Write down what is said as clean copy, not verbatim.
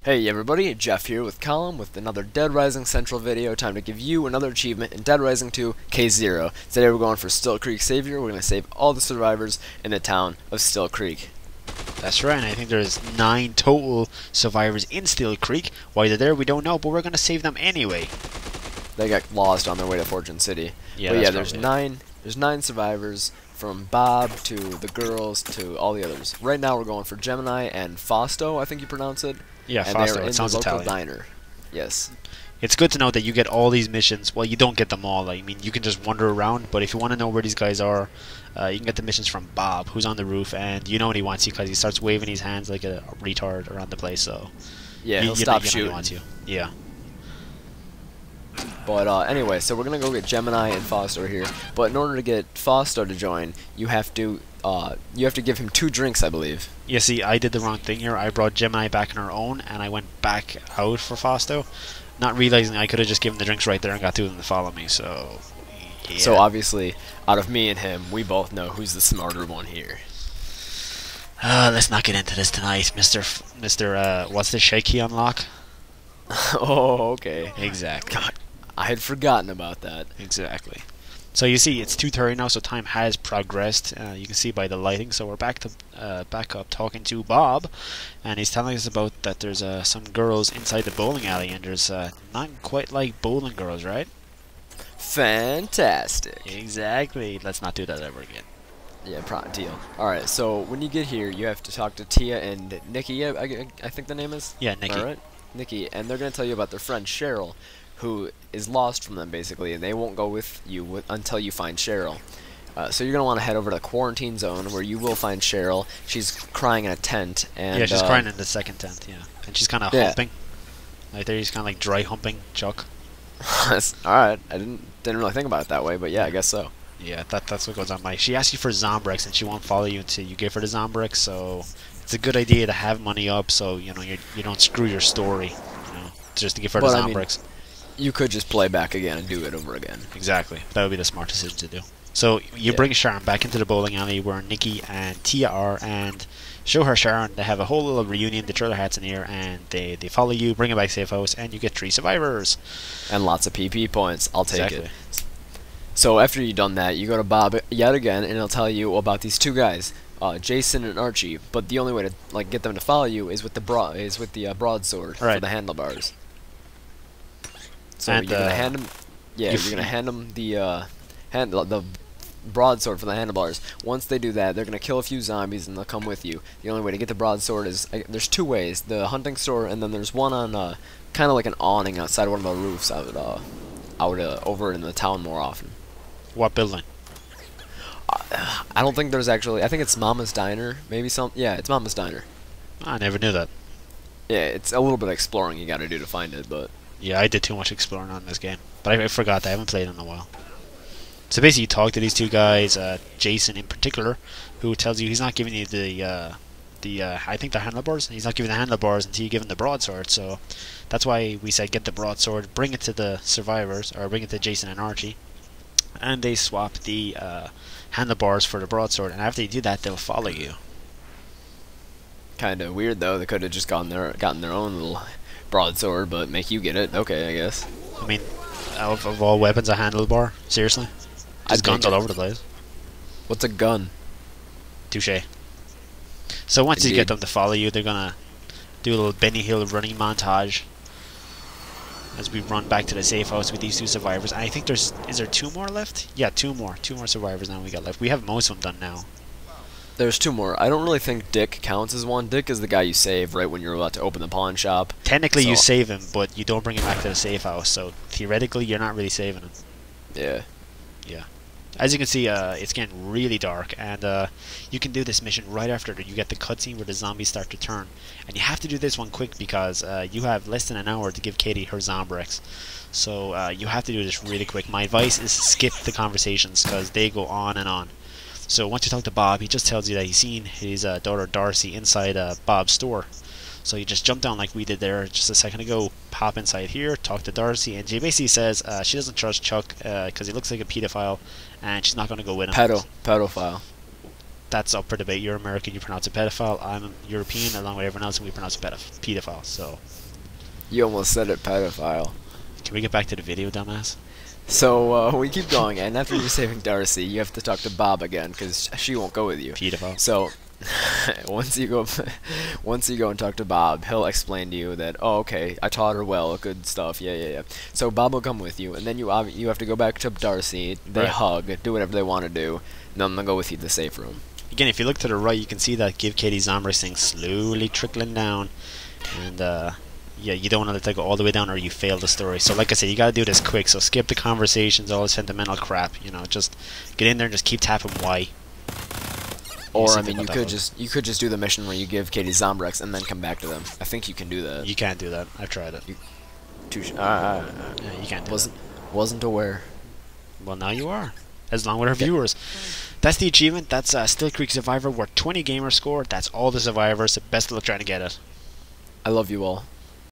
Hey everybody, Jeff here with Colm with another Dead Rising Central video. Time to give you another achievement in Dead Rising 2 K0. Today we're going for Still Creek Savior. We're going to save all the survivors in the town of Still Creek. That's right, and I think there's 9 total survivors in Still Creek. Why they're there, we don't know, but we're going to save them anyway. They got lost on their way to Fortune City. Yeah, but yeah, there's nine survivors, from Bob to the girls to all the others. Right now we're going for Gemini and Fausto, I think you pronounce it. Yeah, and Fausto, they're in it sounds the local Italian. diner. Yes. It's good to know that you get all these missions. Well, you don't get them all. I mean, you can just wander around, but if you want to know where these guys are, you can get the missions from Bob, who's on the roof, and you know when he wants you because he starts waving his hands like a retard around the place. So Yeah, he'll stop shooting. He wants you. Yeah. But anyway, so we're gonna go get Gemini and Fausto here. But in order to get Fausto to join, you have to give him 2 drinks, I believe. Yeah, see, I did the wrong thing here. I brought Gemini back on her own, and I went back out for Fausto, not realizing I could have just given the drinks right there and got 2 of them to follow me. So, yeah. So obviously, out of me and him, we both know who's the smarter one here. Let's not get into this tonight, Mr. What's the shaky unlock? Oh, okay. Exactly. God, I had forgotten about that. Exactly. So you see, it's 2:30 now, so time has progressed. You can see by the lighting. So we're back up talking to Bob, and he's telling us about that there's some girls inside the bowling alley, and there's not quite like bowling girls, right? Fantastic. Exactly. Let's not do that ever again. Yeah, deal. Alright, so when you get here, you have to talk to Tia and Nikki, I think the name is? Yeah, Nikki. Alright, Nikki, and they're going to tell you about their friend Cheryl, who is lost from them, basically, and they won't go with you until you find Cheryl. So you're going to want to head over to the quarantine zone, where you will find Cheryl. She's crying in a tent. And, yeah, she's crying in the second tent, yeah. And she's kind of humping. Like there, she's kind of like dry humping Chuck. Alright, I didn't really think about it that way, but yeah, I guess so. Yeah, that's what goes on. She asks you for Zombrex, and she won't follow you until you give her the Zombrex, so it's a good idea to have money up so, you know, you don't screw your story, you know, just to give her the Zombrex. You could just play back again and do it over again. Exactly. That would be the smart decision to do. So you bring Sharon back into the bowling alley where Nikki and Tia are, and show her Sharon. They have a whole little reunion. They throw their hats in the air, and they follow you, bring it back safe house, and you get 3 survivors. And lots of PP points. I'll take it. So after you've done that, you go to Bob yet again, and he'll tell you about these 2 guys, Jason and Archie. But the only way to get them to follow you is with the broadsword for the handlebars. So you're gonna hand them, you're gonna hand them the broadsword for the handlebars. Once they do that, they're gonna kill a few zombies and they'll come with you. The only way to get the broadsword is there's 2 ways: the hunting store, and then there's one on kind of like an awning outside one of the roofs out over in the town more often. What building? I don't think there's actually. I think it's Mama's Diner, maybe some. Yeah, it's Mama's Diner. I never knew that. Yeah, it's a little bit of exploring you got to do to find it, but. Yeah, I did too much exploring on this game, but I forgot that I haven't played in a while. So basically, you talk to these 2 guys, Jason in particular, who tells you he's not giving you I think the handlebars. He's not giving the handlebars until you give him the broadsword. So that's why we said get the broadsword, bring it to the survivors, or bring it to Jason and Archie, and they swap the handlebars for the broadsword. And after you do that, they'll follow you. Kind of weird though. They could have just gotten their own little broadsword, but make you get it. Okay, I guess. I mean, of all weapons, a handlebar? Seriously? Just guns all over the place. What's a gun? Touche. So once you get them to follow you, they're gonna do a little Benny Hill running montage as we run back to the safe house with these 2 survivors. And I think is there 2 more left? Yeah, 2 more survivors now we got left. We have most of them done now. There's 2 more. I don't really think Dick counts as one. Dick is the guy you save right when you're about to open the pawn shop. Technically, you save him, but you don't bring him back to the safe house. So theoretically, you're not really saving him. Yeah. Yeah. As you can see, it's getting really dark, and you can do this mission right after you get the cutscene where the zombies start to turn. And you have to do this one quick because you have less than an hour to give Katie her Zombrex. So you have to do this really quick. My advice is skip the conversations because they go on and on. So once you talk to Bob, he just tells you that he's seen his daughter Darcy inside Bob's store. So you just jump down like we did there just a second ago, pop inside here, talk to Darcy, and she basically says she doesn't trust Chuck because he looks like a pedophile, and she's not going to go with him. Pedophile. that's up for debate. You're American, you pronounce it pedophile. I'm European, along with everyone else, and we pronounce it pedophile. So, You almost said it, pedophile. can we get back to the video, dumbass? So we keep going, and after you're saving Darcy, you have to talk to Bob again because she won't go with you. Pedophile. So once you go and talk to Bob, he'll explain to you that, oh, okay, I taught her well, good stuff, yeah. So Bob will come with you, and then you have to go back to Darcy. They Right. hug, do whatever they want to do, and then they'll go with you to the safe room. Again, if you look to the right, you can see that Give Katie Zombie thing slowly trickling down, and yeah, you don't want to let that go all the way down, or you fail the story. So, like I said, you gotta do this quick. So skip the conversations, all the sentimental crap. You know, just get in there and just keep tapping Y. Or I mean, you could just do the mission where you give Katie Zombrex and then come back to them. I think you can do that. You can't do that. I've tried it. Yeah, You can't do wasn't aware. that. Well, now you are. As long with our viewers. That's the achievement. That's Still Creek Survivor. We're 20 gamer score. That's all the survivors. Best of luck trying to get it. I love you all.